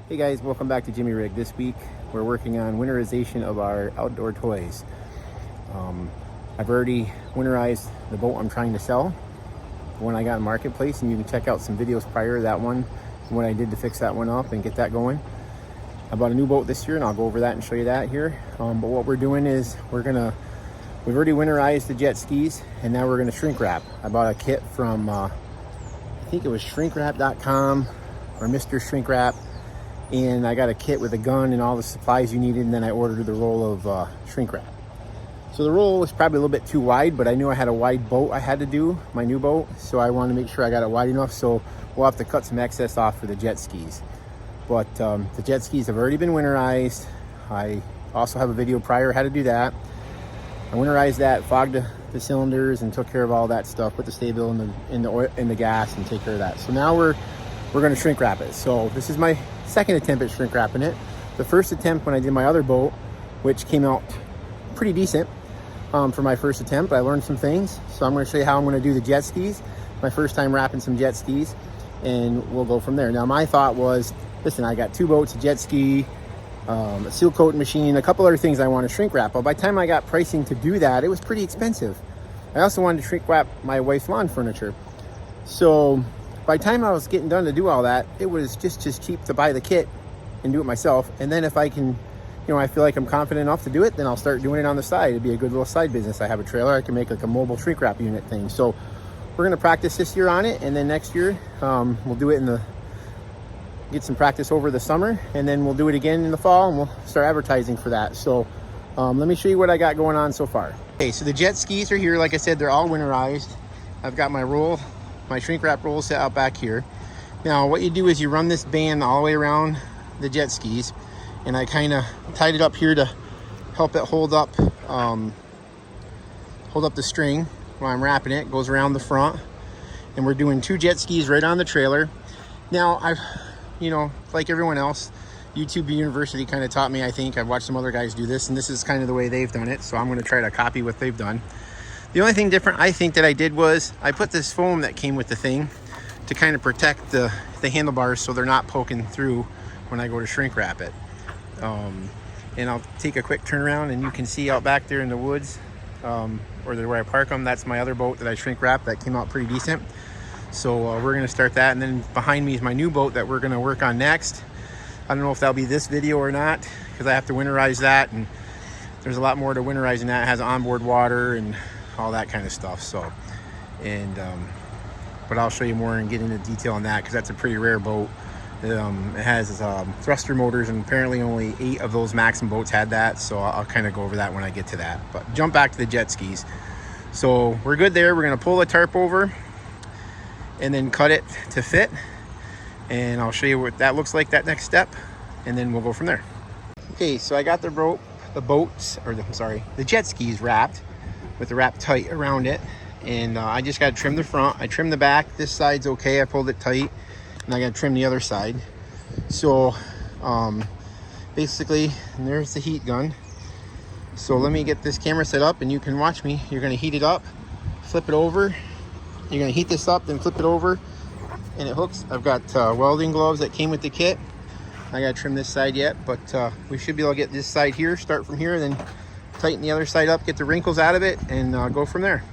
Hey guys, welcome back to Jimmy Rig. This week we're working on winterization of our outdoor toys. I've already winterized the boat I'm trying to sell, the one I got in Marketplace, and you can check out some videos prior to that one, what I did to fix that one up and get that going. I bought a new boat this year and I'll go over that and show you that here. But what we're doing is we've already winterized the jet skis and now we're gonna shrink wrap. I bought a kit from, I think it was shrinkwrap.com or Mr. Shrink Wrap. And I got a kit with a gun and all the supplies you needed, and then I ordered the roll of shrink wrap. So the roll was probably a little bit too wide, but I knew I had a wide boat I had to do, my new boat, so I wanted to make sure I got it wide enough, so we'll have to cut some excess off for the jet skis. But the jet skis have already been winterized. I also have a video prior how to do that. I winterized that, fogged the cylinders, and took care of all that stuff, put the stable in the oil, in the gas, and take care of that. So now we're going to shrink wrap it. So this is my second attempt at shrink wrapping it. The first attempt when I did my other boat, which came out pretty decent for my first attempt, I learned some things. So I'm going to show you how I'm going to do the jet skis, my first time wrapping some jet skis, and we'll go from there. Now my thought was, listen, I got two boats, a jet ski, a seal coating machine, a couple other things I want to shrink wrap. But by the time I got pricing to do that, it was pretty expensive. I also wanted to shrink wrap my wife's lawn furniture. So by the time I was getting done to do all that, it was just as cheap to buy the kit and do it myself. And then if I can, I feel like I'm confident enough to do it, then I'll start doing it on the side. It'd be a good little side business. I have a trailer, I can make like a mobile shrink wrap unit thing. So we're gonna practice this year on it, and then next year we'll do it get some practice over the summer, and then we'll do it again in the fall, and we'll start advertising for that. So let me show you what I got going on so far. Okay, so the jet skis are here. Like I said, they're all winterized. I've got my shrink wrap roll set out back here. Now what you do is you run this band all the way around the jet skis, and I kind of tied it up here to help it hold up the string while I'm wrapping it. It goes around the front, and we're doing two jet skis right on the trailer. Now I've, like everyone else, YouTube University kind of taught me, I think. I've watched some other guys do this, and this is kind of the way they've done it, so I'm going to try to copy what they've done. The only thing different I think that I did was I put this foam that came with the thing to kind of protect the handlebars so they're not poking through when I go to shrink wrap it. And I'll take a quick turn around, and you can see out back there in the woods, or where I park them, that's my other boat that I shrink wrap that came out pretty decent. So we're going to start that, and then behind me is my new boat that we're going to work on next. I don't know if that'll be this video or not, because I have to winterize that, and there's a lot more to winterizing that. It has onboard water and all that kind of stuff. So, but I'll show you more and get into detail on that, because that's a pretty rare boat. It has thruster motors, and apparently only 8 of those Maxim boats had that. So I'll kind of go over that when I get to that. But jump back to the jet skis. So we're good there. We're going to pull the tarp over and then cut it to fit, and I'll show you what that looks like, that next step, and then we'll go from there. Okay, so I got the jet skis wrapped with the wrap tight around it, and I just got to trim the front. I trimmed the back. This side's okay, I pulled it tight, and I got to trim the other side. So basically, and there's the heat gun. So let me get this camera set up and you can watch me. You're going to heat it up, flip it over. You're going to heat this up, then flip it over, and it hooks. I've got welding gloves that came with the kit. I got to trim this side yet, but we should be able to get this side here, start from here, then tighten the other side up, get the wrinkles out of it, and go from there.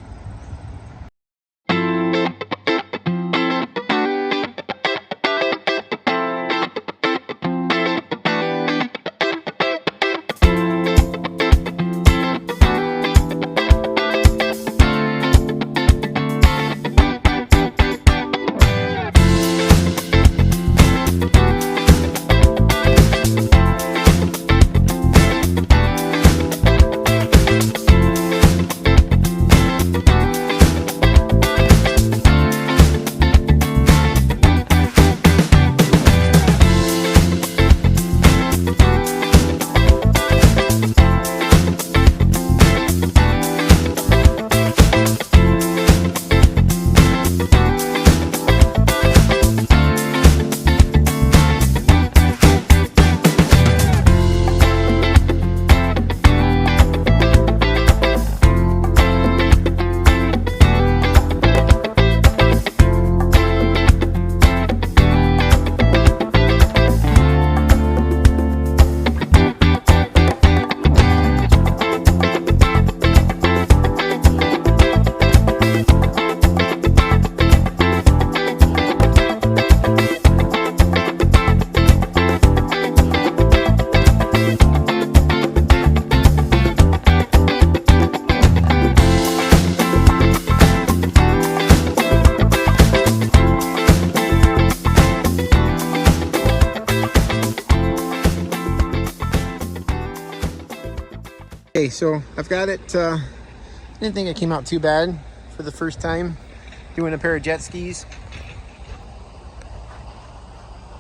Okay, so I've got it. Didn't think it came out too bad for the first time doing a pair of jet skis.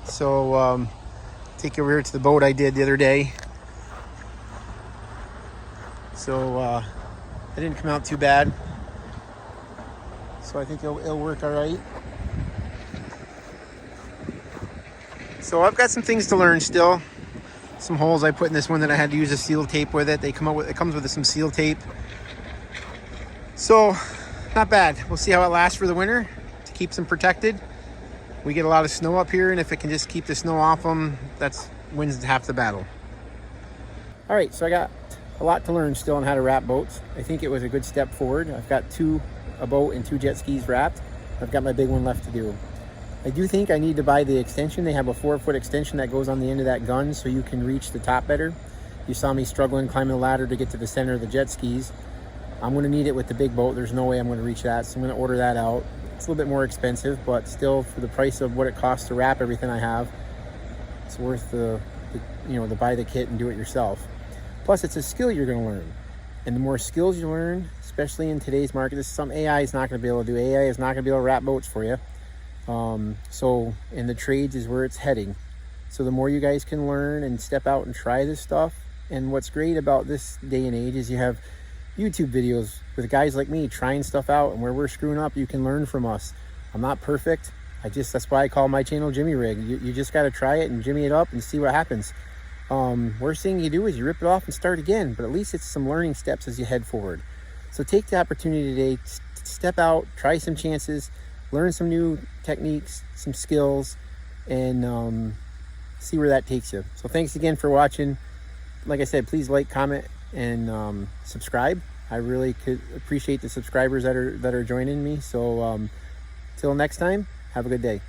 So take you over here to the boat I did the other day. So it didn't come out too bad. So I think it'll work all right. So I've got some things to learn still. Some holes I put in this one that I had to use a seal tape with it. It comes with some seal tape. So not bad. We'll see how it lasts for the winter to keep them protected. We get a lot of snow up here, and if it can just keep the snow off them, that's wins half the battle. All right, so I got a lot to learn still on how to wrap boats. I think it was a good step forward. I've got a boat and 2 jet skis wrapped. I've got my big one left to do. I do think I need to buy the extension. They have a 4-foot extension that goes on the end of that gun so you can reach the top better. You saw me struggling climbing the ladder to get to the center of the jet skis. I'm going to need it with the big boat. There's no way I'm going to reach that, so I'm going to order that out. It's a little bit more expensive, but still, for the price of what it costs to wrap everything I have, it's worth to buy the kit and do it yourself. Plus, it's a skill you're going to learn. And the more skills you learn, especially in today's market, this is something AI is not going to be able to do. AI is not going to be able to wrap boats for you. So in the trades is where it's heading. So the more you guys can learn and step out and try this stuff. And what's great about this day and age is you have YouTube videos with guys like me trying stuff out, and where we're screwing up, you can learn from us. I'm not perfect. That's why I call my channel Jimmy Rig. You just got to try it and jimmy it up and see what happens. Worst thing you do is you rip it off and start again, but at least it's some learning steps as you head forward. So take the opportunity today, step out, try some chances, learn some new techniques, some skills, and see where that takes you. So thanks again for watching. Like I said, please like, comment, and subscribe. I really could appreciate the subscribers that are joining me. So till next time, have a good day.